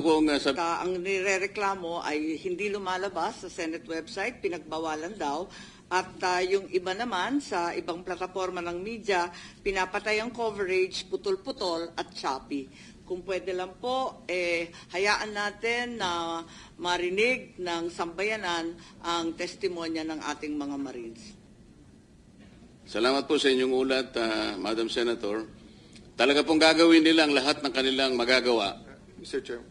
kung Ang nirereklamo ay hindi lumalabas sa Senate website, pinagbawalan daw. At yung iba naman sa ibang plataforma ng media, pinapatay ang coverage, putol-putol at choppy. Kung pwede lang po, hayaan natin na marinig ng sambayanan ang testimonya ng ating mga Marines. Salamat po sa inyong ulat, Madam Senator. Talaga pong gagawin nila ang lahat ng kanilang magagawa. Mr. Chair,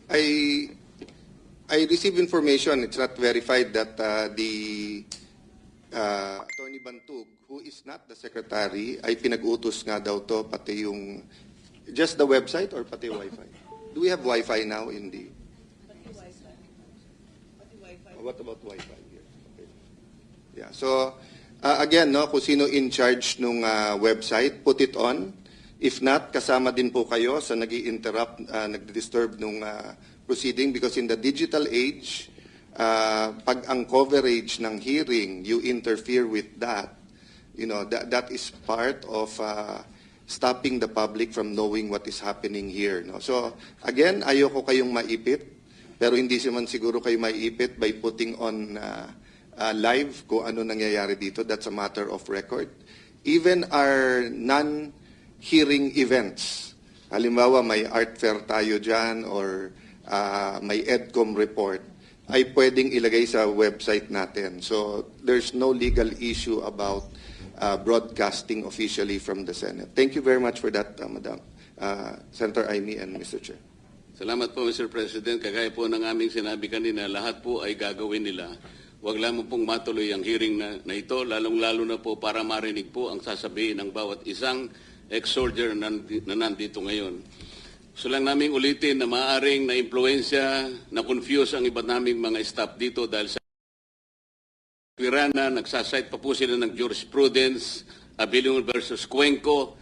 I received information, it's not verified, that the Attorney Bantug, who is not the secretary, ay pinag-utos nga daw to, pati yung, just the website or pati Wi-Fi? Do we have Wi-Fi now in the... What about Wi-Fi here? Okay. Yeah, so, again, no, kung sino in charge nung website, put it on. If not, kasama din po kayo sa nag-i-interrupt, nag-disturb nung proceeding, because in the digital age, pag ang coverage ng hearing, you interfere with that, you know, that is part of stopping the public from knowing what is happening here. No? So, again, ayoko kayong maipit, pero hindi naman siguro kayo maipit by putting on live kung ano nangyayari dito. That's a matter of record. Even our non-hearing events, halimbawa may art fair tayo dyan or may EDCOM report, ay pwedeng ilagay sa website natin. So there's no legal issue about broadcasting officially from the Senate. Thank you very much for that, Madam Senator Amy and Mr. Chair. Salamat po, Mr. President. Kagaya po ng aming sinabi kanina, lahat po ay gagawin nila. Huwag lamang pong matuloy ang hearing na ito, lalong-lalo na po para marinig po ang sasabihin ng bawat isang ex-soldier na nandito ngayon. Gusto lang namin ulitin na maaaring na-impluensya, na-confuse ang iba naming mga staff dito dahil sa Pirana, nagsasite pa po sila ng jurisprudence, Abilion versus Cuenco.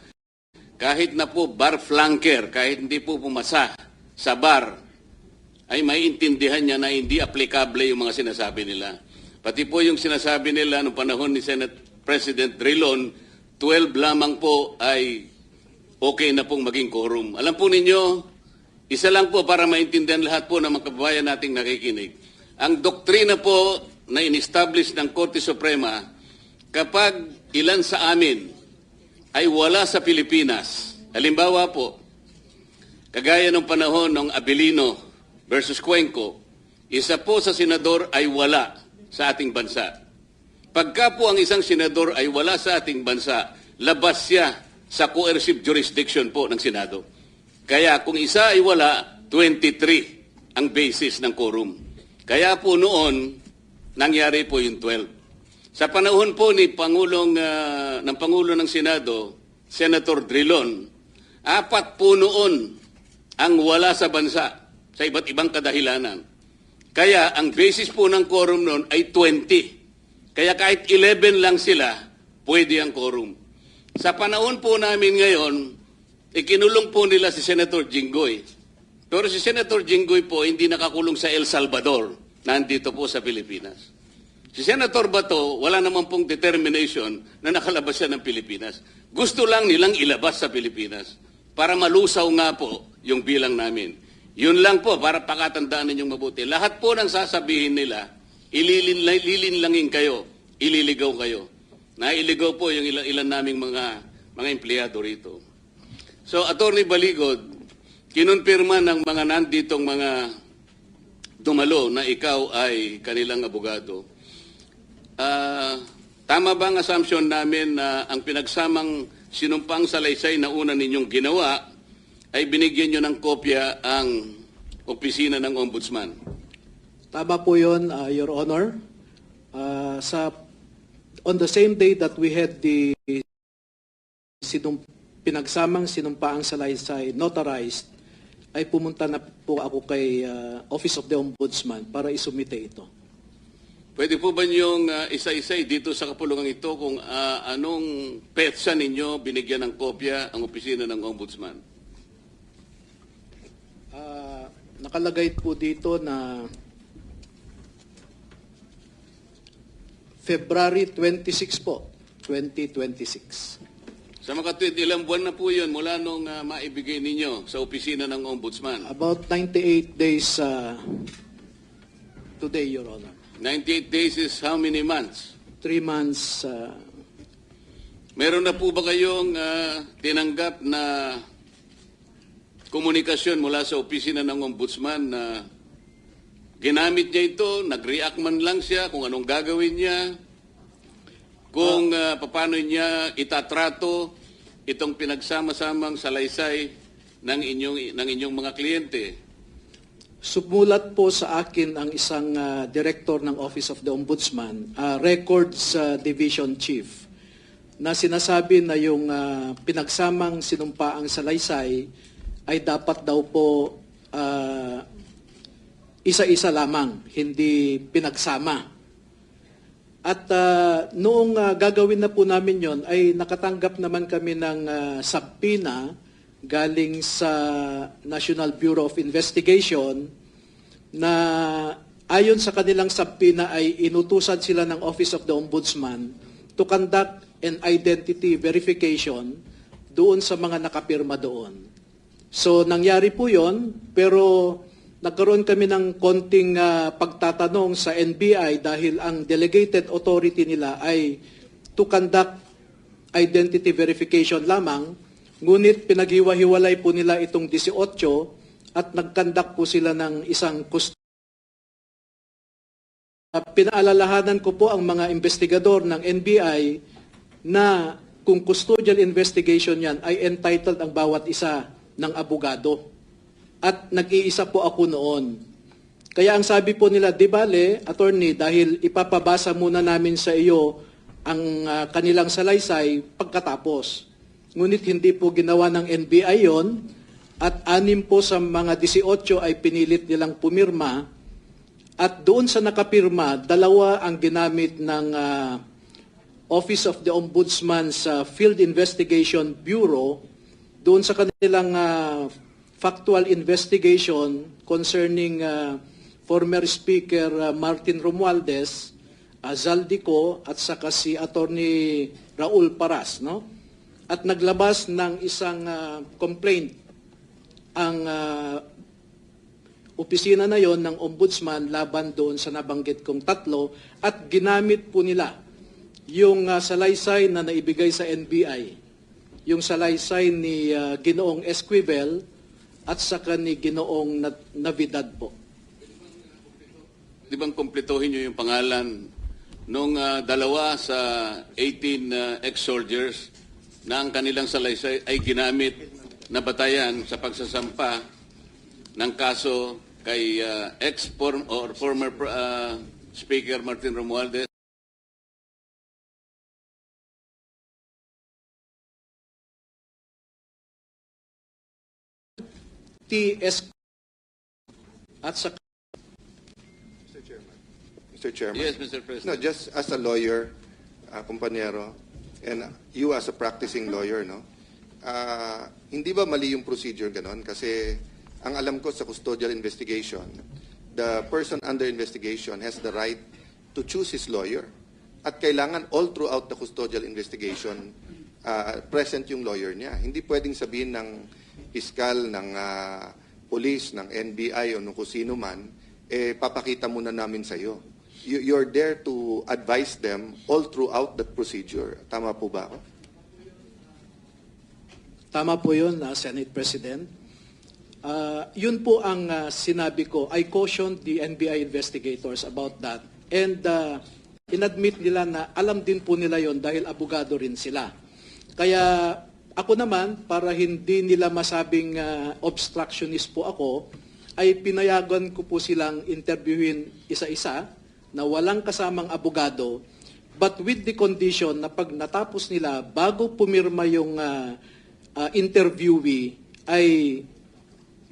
Kahit na po bar flanker, kahit hindi po pumasa sa bar, ay maiintindihan niya na hindi applicable yung mga sinasabi nila. Pati po yung sinasabi nila noong panahon ni Senate President Drilon, 12 lamang po ay okay na pong maging quorum. Alam po ninyo, isa lang po para maintindihan lahat po ng mga kababayan nating nakikinig. Ang doktrina po na in-establish ng Korte Suprema, kapag ilan sa amin ay wala sa Pilipinas, halimbawa po, kagaya ng panahon ng Abilino versus Cuenco, isa po sa senador ay wala sa ating bansa. Pagka po ang isang senador ay wala sa ating bansa, labas siya sa coercive jurisdiction po ng Senado. Kaya kung isa ay wala, 23 ang basis ng quorum. Kaya po noon, nangyari po yung 12. Sa panahon po ni Pangulo ng Senado, Senator Drilon, 4 po noon ang wala sa bansa sa iba't ibang kadahilanan. Kaya ang basis po ng quorum noon ay 20. Kaya kahit 11 lang sila, pwede ang quorum. Sa panahon po namin ngayon, ikinulong po nila si Senator Jinggoy. Pero si Senator Jinggoy po hindi nakakulong sa El Salvador, nandito po sa Pilipinas. Si Senator Bato, wala naman pong determination na nakalabas siya ng Pilipinas. Gusto lang nilang ilabas sa Pilipinas para malusaw nga po yung bilang namin. Yun lang po, para pakatandaan ninyong mabuti. Lahat po ng sasabihin nila, ililinlangin kayo, ililigaw kayo. Nailigaw po yung ilan naming mga empleyado rito. So, Attorney Baligod, kinonfirma ng mga nanditong mga dumalo na ikaw ay kanilang abogado. Tama ba ang assumption namin na ang pinagsamang sinumpang salaysay na una ninyong ginawa ay binigyan nyo ng kopya ang opisina ng Ombudsman? Tama po yun, Your Honor. On the same day that we had the pinagsamang sinumpaang salaysay notarized, ay pumunta na po ako kay Office of the Ombudsman para isumite ito. Pwede po ba niyong isa-isay dito sa kapulungan ito kung anong petsa ninyo binigyan ng kopya ang opisina ng Ombudsman? Nakalagay po dito na February 26 po, 2026. Sa makatwid, ilang buwan na po yun mula nung maibigay ninyo sa opisina ng Ombudsman? About 98 days today, Your Honor. 98 days is how many months? 3 months. Meron na po ba kayong tinanggap na komunikasyon mula sa opisina ng Ombudsman na ginamit niya ito, nag-react man lang siya kung anong gagawin niya, kung paano niya itatrato itong pinagsama-samang salaysay ng inyong mga kliyente? Sumulat po sa akin ang isang director ng Office of the Ombudsman, Records Division Chief, na sinasabi na yung pinagsamang sinumpaang salaysay ay dapat daw po isa-isa lamang, hindi pinagsama. At noong gagawin na po namin yon ay nakatanggap naman kami ng subpoena galing sa National Bureau of Investigation na ayon sa kanilang subpoena ay inutusan sila ng Office of the Ombudsman to conduct an identity verification doon sa mga nakapirma doon. So nangyari po yon, pero nagkaroon kami ng konting pagtatanong sa NBI dahil ang delegated authority nila ay to conduct identity verification lamang, ngunit pinaghiwa-hiwalay po nila itong 18 at nag-conduct po sila ng isang pinaalalahanan ko po ang mga investigador ng NBI na kung custodial investigation yan ay entitled ang bawat isa ng abogado. At nag-iisa po ako noon. Kaya ang sabi po nila, di bale, attorney, dahil ipapabasa muna namin sa iyo ang kanilang salaysay pagkatapos. Ngunit hindi po ginawa ng NBI yon at 6 po sa mga 18 ay pinilit nilang pumirma at doon sa nakapirma, 2 ang ginamit ng Office of the Ombudsman's Field Investigation Bureau doon sa kanilang factual investigation concerning former Speaker Martin Romualdez, Zaldico at saka si Attorney Raul Paras, no? At naglabas ng isang complaint ang opisina na yon ng Ombudsman laban doon sa nabanggit kong 3 at ginamit po nila yung salaysay na naibigay sa NBI, yung salaysay ni Ginoong Esquivel at saka ni Ginoong Navidad po. Di bang kumpletuhin nyo yung pangalan nung 2 sa 18 ex-soldiers na ang kanilang salaysay ay ginamit na batayan sa pagsasampa ng kaso kay former Speaker Martin Romualdez? TS at sa Mr. Chairman. Yes, Mr. President. No, just as a lawyer, kumpanyero, and you as a practicing lawyer, no? Hindi ba mali yung procedure ganon? Kasi ang alam ko sa custodial investigation, the person under investigation has the right to choose his lawyer. At kailangan all throughout the custodial investigation, present yung lawyer niya. Hindi pwedeng sabihin ng piskal, ng police, ng NBI o kung sino man, papakita muna namin sa iyo. You're there to advise them all throughout that procedure. Tama po ba ako? Tama po yun, Senate President. Yun po ang sinabi ko. I cautioned the NBI investigators about that. And inadmit nila na alam din po nila yon dahil abogado rin sila. Kaya ako naman, para hindi nila masabing obstructionist po ako, ay pinayagan ko po silang interviewin isa-isa na walang kasamang abogado, but with the condition na pag natapos nila, bago pumirma yung interviewee, ay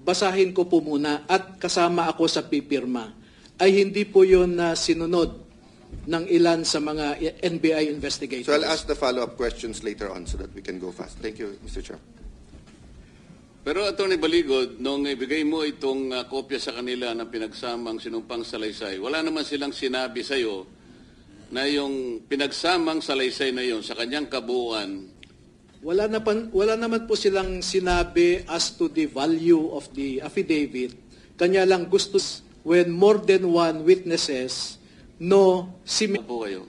basahin ko po muna at kasama ako sa pipirma. Ay hindi po yun sinunod ng ilan sa mga NBI investigators. So I'll ask the follow-up questions later on so that we can go fast. Thank you, Mr. Chair. Pero Atty. Baligod, nung ibigay mo itong kopya sa kanila ng pinagsamang sinumpang salaysay, wala naman silang sinabi sa iyo na yung pinagsamang salaysay na yon sa kanyang kabuuan Wala naman po silang sinabi as to the value of the affidavit. Kanya lang gusto when more than one witnesses no Ano po kayo?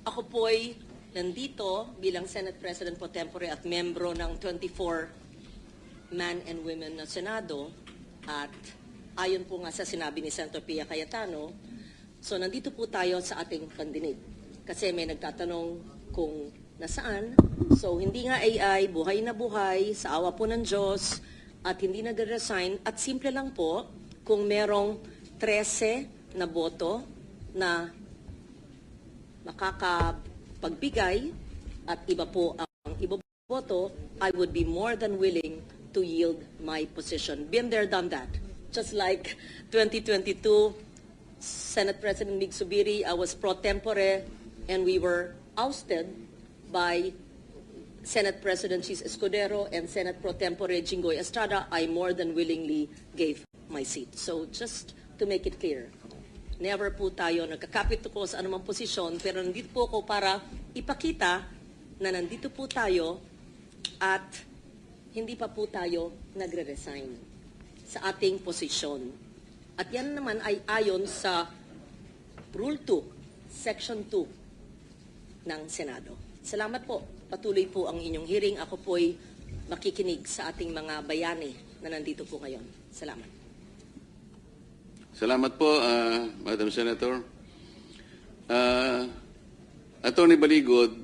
Ako po'y nandito bilang Senate President pro tempore at membro ng 24 men and women na Senado at ayon po nga sa sinabi ni Senator Pia Cayetano, so nandito po tayo sa ating pandinig. Kasi may nagtatanong kung nasaan. So hindi nga AI, buhay na buhay, sa awa po ng Diyos at hindi nag-resign at simple lang po kung merong 13 na boto na makakapagbigay at iba po ang iboboto, I would be more than willing to yield my position. Been there, done that. Just like 2022, Senate President Mig Subiri, I was pro tempore and we were ousted by Senate President Chis Escudero and Senate pro tempore Jinggoy Estrada. I more than willingly gave my seat. So just to make it clear, never po tayo nagkakapit ko sa anumang posisyon, pero nandito po ako para ipakita na nandito po tayo at hindi pa po tayo nagre-resign sa ating posisyon. At yan naman ay ayon sa Rule 2, Section 2 ng Senado. Salamat po. Patuloy po ang inyong hearing. Ako po'y makikinig sa ating mga bayani na nandito po ngayon. Salamat. Salamat po, Madam Senator. Attorney Baligod,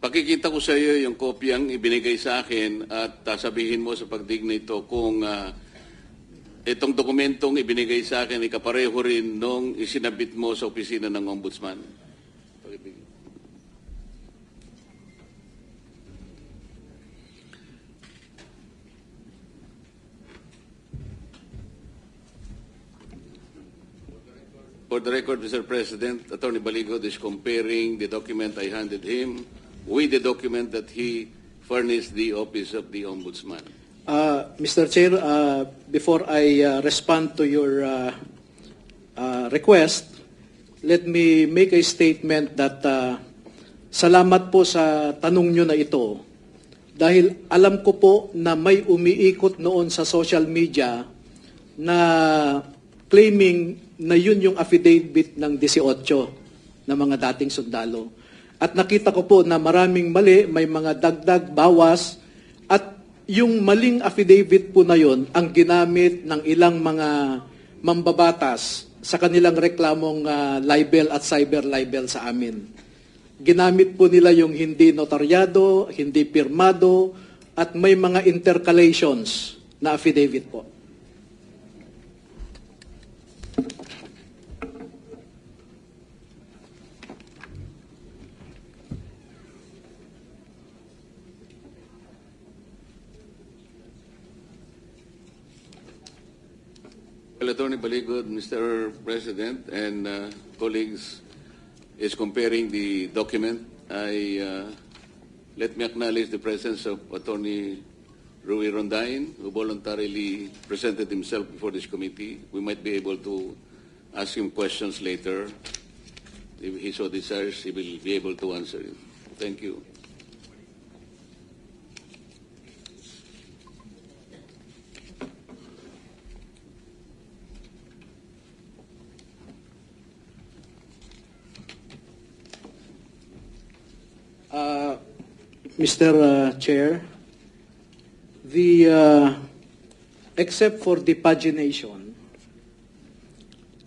pakikita ko sa iyo yung kopyang ibinigay sa akin at sabihin mo sa pagdig nito kung itong dokumentong ibinigay sa akin ay kapareho rin nung isinabit mo sa opisina ng Ombudsman. Pakibigay. For the record, Mr. President, Attorney Baligod is comparing the document I handed him with the document that he furnished the Office of the Ombudsman. Mr. Chair, before I respond to your request, let me make a statement that salamat po sa tanong nyo na ito dahil alam ko po na may umiikot noon sa social media na claiming na yun yung affidavit ng 18 na mga dating sundalo. At nakita ko po na maraming mali, may mga dagdag, bawas, at yung maling affidavit po na yun ang ginamit ng ilang mga mambabatas sa kanilang reklamong libel at cyber libel sa amin. Ginamit po nila yung hindi notaryado, hindi pirmado, at may mga intercalations na affidavit po. Well, Attorney Baligod, Mr. President and colleagues, is comparing the document. Let me acknowledge the presence of Attorney Rui Rondain, who voluntarily presented himself before this committee. We might be able to ask him questions later. If he so desires, he will be able to answer it. Thank you. Mr. Chair, except for the pagination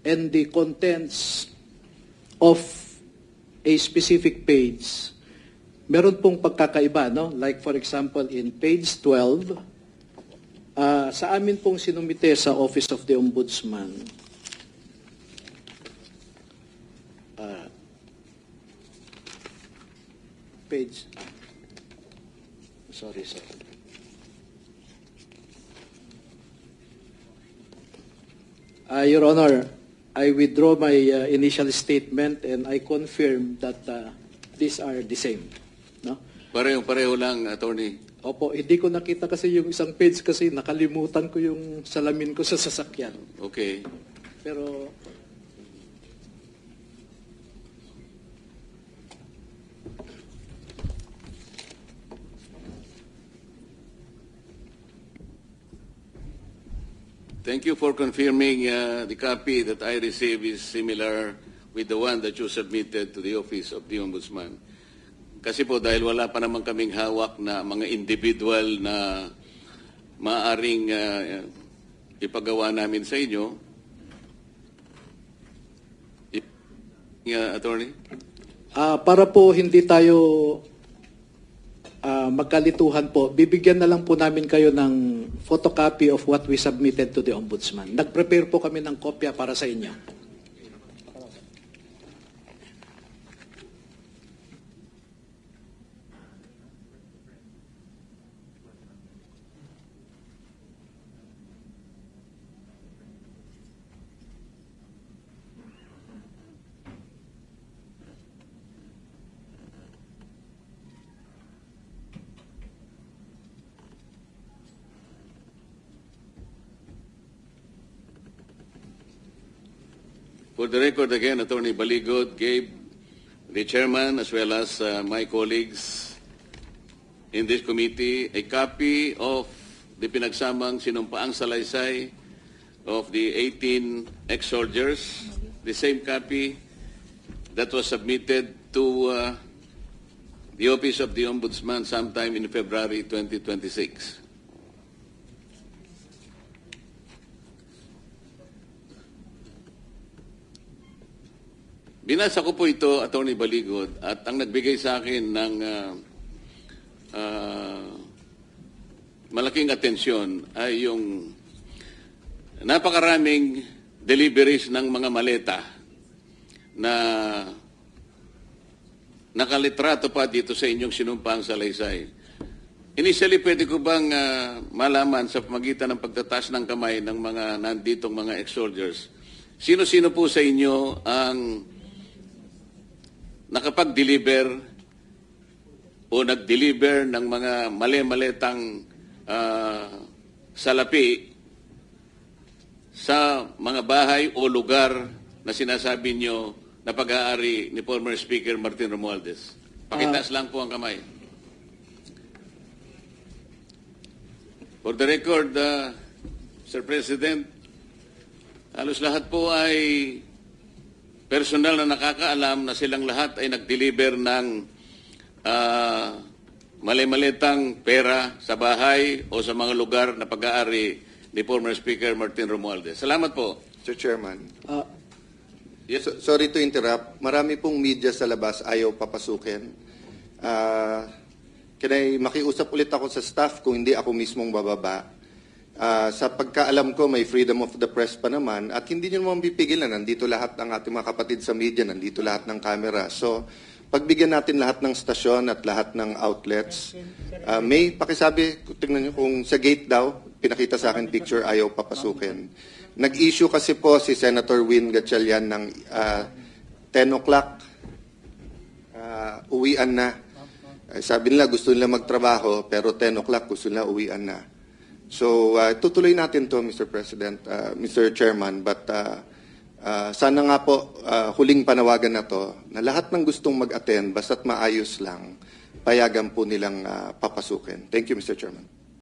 and the contents of a specific page, meron pong pagkakaiba, no? Like for example, in page 12, sa amin pong sinumite sa Office of the Ombudsman, page... Sorry, sir. Your Honor, I withdraw my initial statement and I confirm that these are the same. No? Pareho lang, Attorney. Opo, hindi ko nakita kasi yung isang page kasi nakalimutan ko yung salamin ko sa sasakyan. Okay. Pero Thank you for confirming the copy that I received is similar with the one that you submitted to the Office of the Ombudsman. Kasi po dahil wala pa naman kaming hawak na mga individual na maaring ipagawa namin sa inyo, Attorney? Para po hindi tayo magkalituhan po, bibigyan na lang po namin kayo ng photocopy of what we submitted to the Ombudsman. Nag-prepare po kami ng kopya para sa inyo. For the record again, Attorney Baligod gave the chairman as well as my colleagues in this committee a copy of the pinagsamang sinumpaang salaysay of the 18 ex-soldiers, the same copy that was submitted to the Office of the Ombudsman sometime in February 2026. Binasa ko po ito, Attorney Baligod, at ang nagbigay sa akin ng malaking atensyon ay yung napakaraming deliveries ng mga maleta na nakalitrato pa dito sa inyong sinumpang salaysay. Initially, pwede ko bang malaman sa pamagitan ng pagtataas ng kamay ng mga nanditong mga ex-soldiers, sino-sino po sa inyo ang nakapag-deliver o nag-deliver ng mga mali-maletang salapi sa mga bahay o lugar na sinasabi nyo na pag-aari ni former Speaker Martin Romualdez? Pakitaas lang po ang kamay. For the record, Mr. President, halos lahat po ay personal na nakakaalam na silang lahat ay nag-deliver ng mali-malitang pera sa bahay o sa mga lugar na pag-aari ni former Speaker Martin Romualdez. Salamat po. Mr. Chairman. Yes. Sorry to interrupt. Marami pong media sa labas ayaw papasukin. Makiusap ulit ako sa staff kung hindi ako mismong bababa. Sa pagkaalam ko, may freedom of the press pa naman at hindi nyo naman pipigilan. Nandito lahat ng ating mga kapatid sa media, nandito lahat ng camera. So, pagbigyan natin lahat ng stasyon at lahat ng outlets. May pakisabi, tingnan nyo kung sa gate daw, pinakita sa akin picture, ayaw papasukin. Nag-issue kasi po si Senator Win Gatchalian ng 10 o'clock, uwian na. Sabi nila gusto nila magtrabaho, pero 10 o'clock gusto nila uwian na. So, tutuloy natin to, Mr. President, Mr. Chairman, but sana nga po, huling panawagan na to, na lahat ng gustong mag-attend, basta't maayos lang, payagan po nilang papasukin. Thank you, Mr. Chairman.